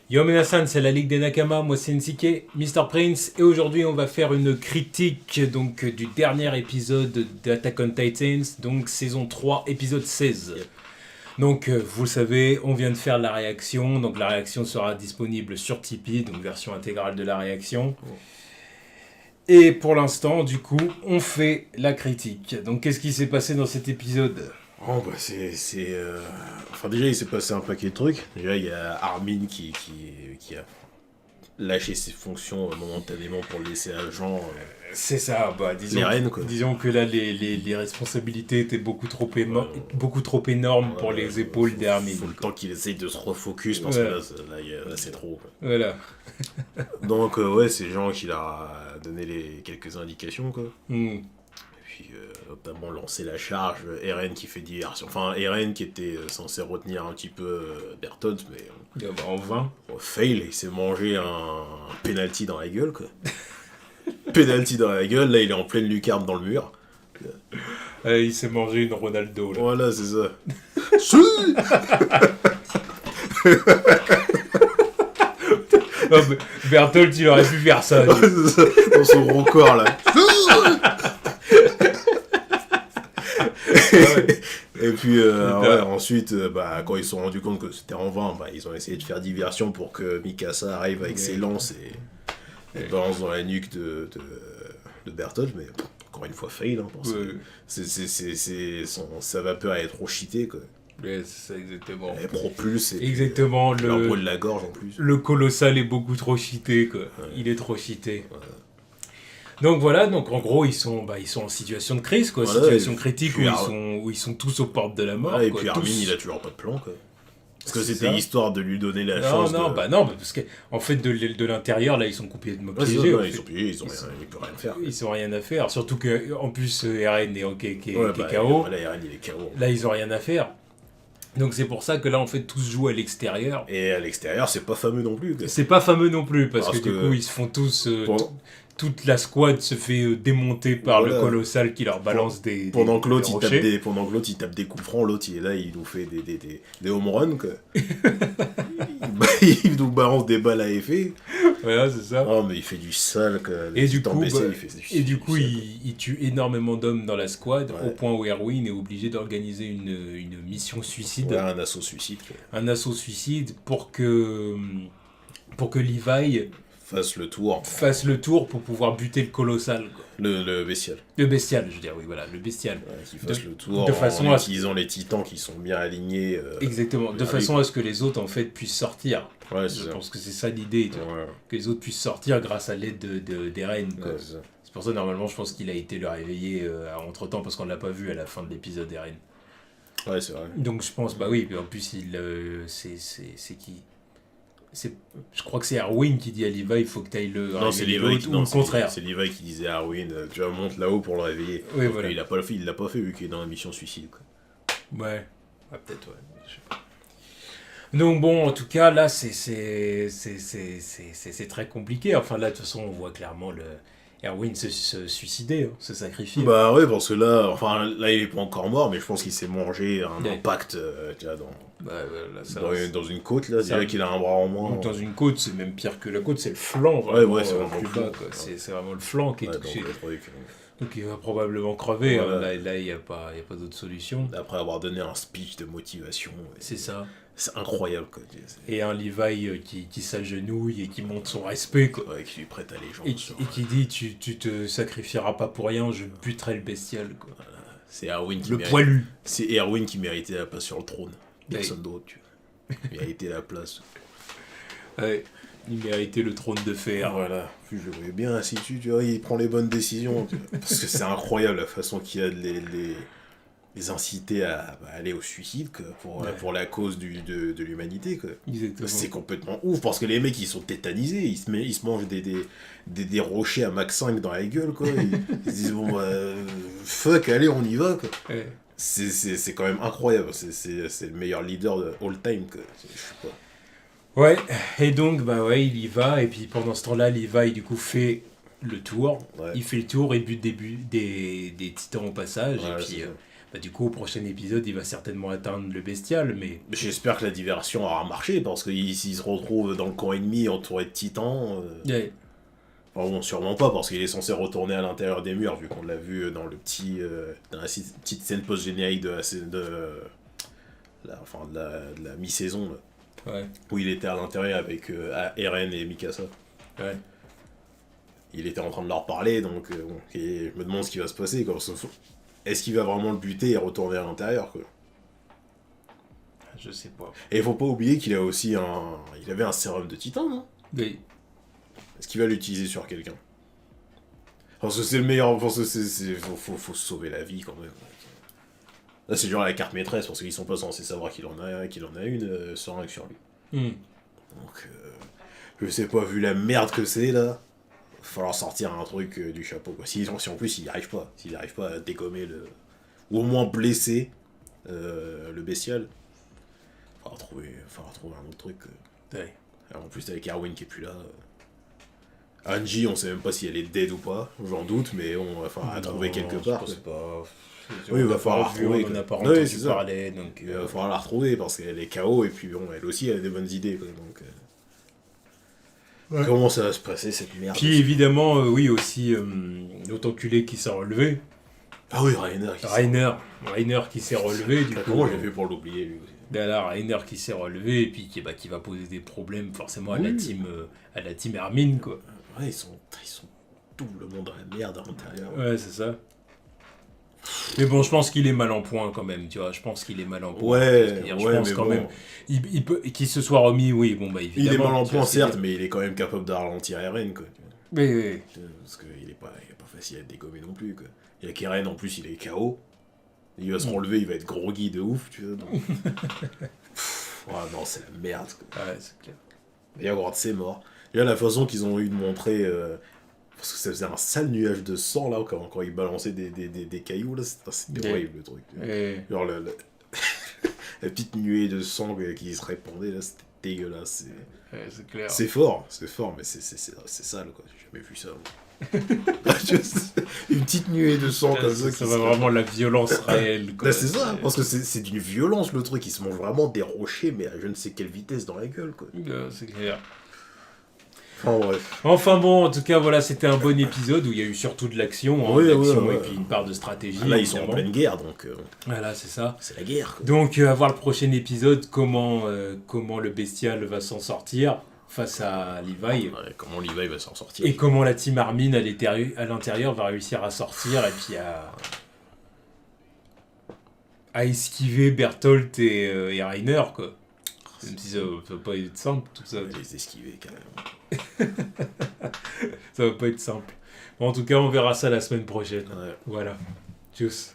Yo Minasan, c'est la Ligue des Nakama, moi c'est NCK, Mr. Prince, et aujourd'hui on va faire une critique du dernier épisode d'Attack on Titans, donc saison 3, épisode 16. Yep. Vous le savez, on vient de faire la réaction, donc la réaction sera disponible sur Tipeee, donc version intégrale de la réaction. Et pour l'instant, du coup, on fait la critique. Donc qu'est-ce qui s'est passé dans cet épisode ? Oh bah Enfin déjà il s'est passé un paquet de trucs. Déjà il y a Armin qui a lâché ses fonctions momentanément pour laisser agent C'est ça, les reines quoi. disons que là les responsabilités étaient beaucoup trop énormes pour Ouais, les épaules d'Armin. Faut le temps qu'il essaye de se refocus parce Ouais. que là c'est trop quoi. Voilà. Donc ouais c'est Jean qui leur a donné quelques indications quoi. Hmm. Puis notamment lancer la charge, Eren qui fait diversion. Enfin Eren qui était censé retenir un petit peu Bertolt mais En vain. fail, il s'est mangé un penalty dans la gueule, quoi. Penalty dans la gueule, là il est en pleine lucarne dans le mur. Il s'est mangé une Ronaldo là. Voilà, c'est ça. Non, mais Bertolt, il aurait pu faire ça. lui. C'est ça, dans son gros corps, là. Et puis ensuite, quand ils se sont rendus compte que c'était en vain, ils ont essayé de faire diversion pour que Mikasa arrive avec ses lances et balance dans la nuque de Bertolt, mais encore une fois fail, hein, parce que sa vapeur elle est trop cheatée, quoi. Ouais, c'est ça, exactement. Elle propulse et Exactement, puis, leur brûle la gorge en plus. le colossal est beaucoup trop cheaté, quoi. Ouais. Il est trop cheaté. Ouais. Donc voilà, donc en gros ils sont en situation de crise, quoi, Voilà, situation et critique puis où ils sont tous aux portes de la mort. Ouais, et quoi, puis tous. Armin il a toujours pas de plan, quoi. Parce que C'est c'était ça. histoire de lui donner la Non, chance non, de... non, parce que en fait de l'intérieur là ils sont complètement Ouais, c'est ça, piégés. ouais, en ils fait. sont pliés, ils peuvent rien faire. Ils ont rien à faire, surtout que en plus Eren qui est Ouais, KO. Voilà, Eren il est KO. Là ils ont rien à faire. Donc c'est pour ça que là en fait tout se joue à l'extérieur. Et à l'extérieur, c'est pas fameux non plus, quoi. C'est pas fameux non plus parce que du que- coup ils se font tous Pour- toute la squad se fait démonter par Voilà. le colossal qui leur balance des Pendant que l'autre des il tape rochers. pendant que l'autre il tape des coups francs, l'autre il est là, il nous fait des home runs, quoi. Il nous balance des balles à effet. Voilà, c'est ça. Oh, mais il fait du sale, quoi. Le Et du titan coup, baissé, bah, il fait Et du coup, sale, il tue énormément d'hommes dans la squad, Ouais. au point où Erwin est obligé d'organiser une mission suicide, quoi. Ouais, un assaut suicide, quoi. un assaut suicide, pour que Levi Fasse le tour. fasse le tour pour pouvoir buter le colossal. Quoi. Le bestial. Le bestial, je veux dire, oui, voilà, le bestial. Ouais, qu'il fasse De- le tour de en façon à- utilisant les titans qui sont bien alignés. Exactement, de oui. façon à ce que les autres, en fait, puissent sortir. Ouais, c'est Je ça. pense que c'est ça l'idée, tu vois. Ouais, Que les autres puissent sortir grâce à l'aide d'Eren. quoi. ouais, c'est ça. C'est pour ça, normalement, je pense qu'il a été le réveiller entre-temps, parce qu'on l'a pas vu à la fin de l'épisode Eren. Ouais, c'est vrai. Donc je pense, bah oui, en plus, c'est qui je crois que c'est Erwin qui dit à Levi, il faut que tu ailles le Non, c'est réveiller Levi l'autre, qui, ou non, le c'est- contraire. c'est Levi qui disait à Arwen, tu vas monter là-haut pour le réveiller. Oui, Sauf voilà. qu'il l'a pas fait vu qu'il est dans la mission suicide, quoi. Ouais, peut-être, ouais. Je sais pas. Donc bon, en tout cas, là, c'est très compliqué. Enfin, là, de toute façon, on voit clairement Erwin se suicider, hein, se sacrifier. Bah ouais, parce que là, il est pas encore mort, mais je pense qu'il s'est mangé un Ouais. impact, tu vois, Bah, là, ça, dans une côte, là. ça- Dirait qu'il a un bras en moins. ou dans une côte, c'est même pire que la côte, c'est le flanc, Ouais, vraiment, ouais, c'est vraiment plus le flanc. bas, quoi. C'est vraiment le flanc qui est Ouais, touché. donc, le truc, Donc il va probablement crever, Voilà. hein. Là, il n'y a pas d'autre solution. après avoir donné un speech de motivation, C'est ça. c'est incroyable, quoi. Et un Levi qui s'agenouille et qui montre son respect, quoi. Ouais, qui lui prête allégeance. Et qui dit, tu te sacrifieras pas pour rien, je buterai le bestial, quoi. C'est Erwin qui Le mérite- poilu. C'est Erwin qui méritait la place sur le trône. Personne d'autre, tu vois. Il méritait la place. Ouais. Il méritait le trône de fer. Voilà. Puis je le voyais bien assis dessus, tu vois, il prend les bonnes décisions. Tu vois. Parce que c'est incroyable la façon qu'il a de les inciter à aller au suicide, quoi, Ouais. pour la cause de l'humanité, quoi. Exactement. C'est complètement ouf, parce que les mecs, ils sont tétanisés, ils se mangent des rochers à max 5 dans la gueule, quoi. Ils se disent, bon, fuck, allez, on y va, quoi. Ouais. C'est quand même incroyable, c'est le meilleur leader de all time, quoi. Je sais pas. Ouais, et donc, bah ouais, il y va, et puis pendant ce temps-là, Levi, du coup, fait le tour. Ouais. Il fait le tour et bute des titans au passage, Ouais, et c'est puis ça. Bah, du coup, au prochain épisode, il va certainement atteindre le bestial, mais... J'espère que la diversion aura marché, parce que s'il se retrouve dans le camp ennemi entouré de titans... Ouais. Enfin bon, sûrement pas, parce qu'il est censé retourner à l'intérieur des murs, vu qu'on l'a vu dans dans la petite scène post-générique de la mi-saison, là, Ouais. où il était à l'intérieur avec Eren et Mikasa. Ouais. Il était en train de leur parler, donc bon, et je me demande ce qui va se passer, quoi. Est-ce qu'il va vraiment le buter et retourner à l'intérieur, quoi? Je sais pas. Et il faut pas oublier qu'il a aussi il avait un sérum de titan, non? Oui. Est-ce qu'il va l'utiliser sur quelqu'un? Parce que c'est le meilleur, parce que faut se sauver la vie, quand même. Là, c'est genre la carte maîtresse, parce qu'ils sont pas censés savoir qu'il en a une, sans rien que sur lui. Donc, je sais pas, vu la merde que c'est, là, va falloir sortir un truc du chapeau, quoi. Si en plus, s'il arrive pas à dégommer ou au moins blesser le bestial, faudra trouver un autre truc. Ouais. Alors, en plus, avec Erwin qui est plus là... Angie, on sait même pas si elle est dead ou pas, j'en doute, mais on va falloir la trouver quelque part. Je sais pas. Oui, il va falloir la retrouver. On n'a pas Oui, entendu c'est ça. parler, donc... Il va falloir la retrouver parce qu'elle est KO et puis bon, elle aussi elle a des bonnes idées, quoi, donc... Ouais. Comment ça va se passer cette merde? Puis évidemment, oui, aussi, l'autre enculé qui s'est relevé. Ah oui, Rainer. Rainer qui s'est relevé, du coup. Comment j'ai fait pour l'oublier, lui aussi? Là, Rainer qui s'est relevé et puis qui va poser des problèmes forcément à la team Hermine, quoi. Ouais, ils sont tout le monde dans la merde à l'intérieur. Ouais, c'est ça. Mais bon, je pense qu'il est mal en point quand même, tu vois. Je pense qu'il est mal en point. Ouais, je pense mais quand bon. même. Il peut qu'il se soit remis, oui, bon bah évidemment. Il est mal en tu point, vois, certes, mais il est quand même capable de ralentir Eren, quoi. Oui. Parce qu'il est pas facile à dégommer non plus, quoi. Il y a qu'Eren, en plus, il est KO. Il va se relever, il va être groggy de ouf, tu vois. Donc... non, c'est la merde, quoi. Ouais, c'est clair. D'ailleurs, Grant, c'est mort. Déjà, la façon qu'ils ont eu de montrer... parce que ça faisait un sale nuage de sang, là, quand ils balançaient des cailloux, là. C'était horrible, le truc. Genre, la petite nuée de sang qui se répandait, là, c'était dégueulasse. Ouais, c'est clair. C'est fort, mais c'est sale, quoi. J'ai jamais vu ça. Une petite nuée de sang comme ça. Ça va vraiment la violence réelle, quoi. Là, c'est ça, parce que c'est d'une violence, le truc. Il se mange vraiment des rochers, mais à je ne sais quelle vitesse dans la gueule, quoi. C'est clair. Enfin, bref. Enfin bon, en tout cas, voilà, c'était un bon épisode où il y a eu surtout de l'action, Oui, et puis une part de stratégie. Là, ils sont en pleine guerre, donc... Voilà, c'est ça. C'est la guerre, quoi. Donc, à voir le prochain épisode, comment le bestial va s'en sortir face à Levi. Ouais, comment Levi va s'en sortir. Et comment la team Armin à l'intérieur va réussir à sortir et puis à esquiver Bertolt et Rainer, quoi. Même si ça va pas être simple, tout ça. Les esquiver, carrément. Ça va pas être simple. Bon, en tout cas, on verra ça la semaine prochaine. Ouais. Voilà. Tchuss.